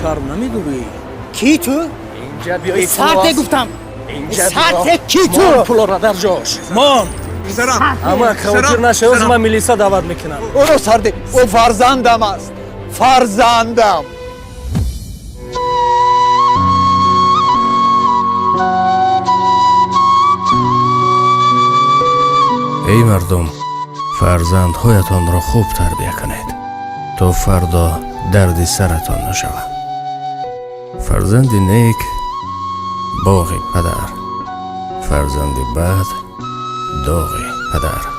شرم نمیدونی؟ کی تو؟ اینجا بیایی سرده گفتم اینجا سرده کی مان تو؟ پولا را در جاش مان اما کوچر نشه از من میلیسا دعوت میکنم او رو سرده او فرزندم است فرزندم ای مردم فرزندهایتان را خوب تربیه کنید تا فردا دردی سرتان نشود. فرزند نیک باغ پدر، فرزند بد داغ پدر.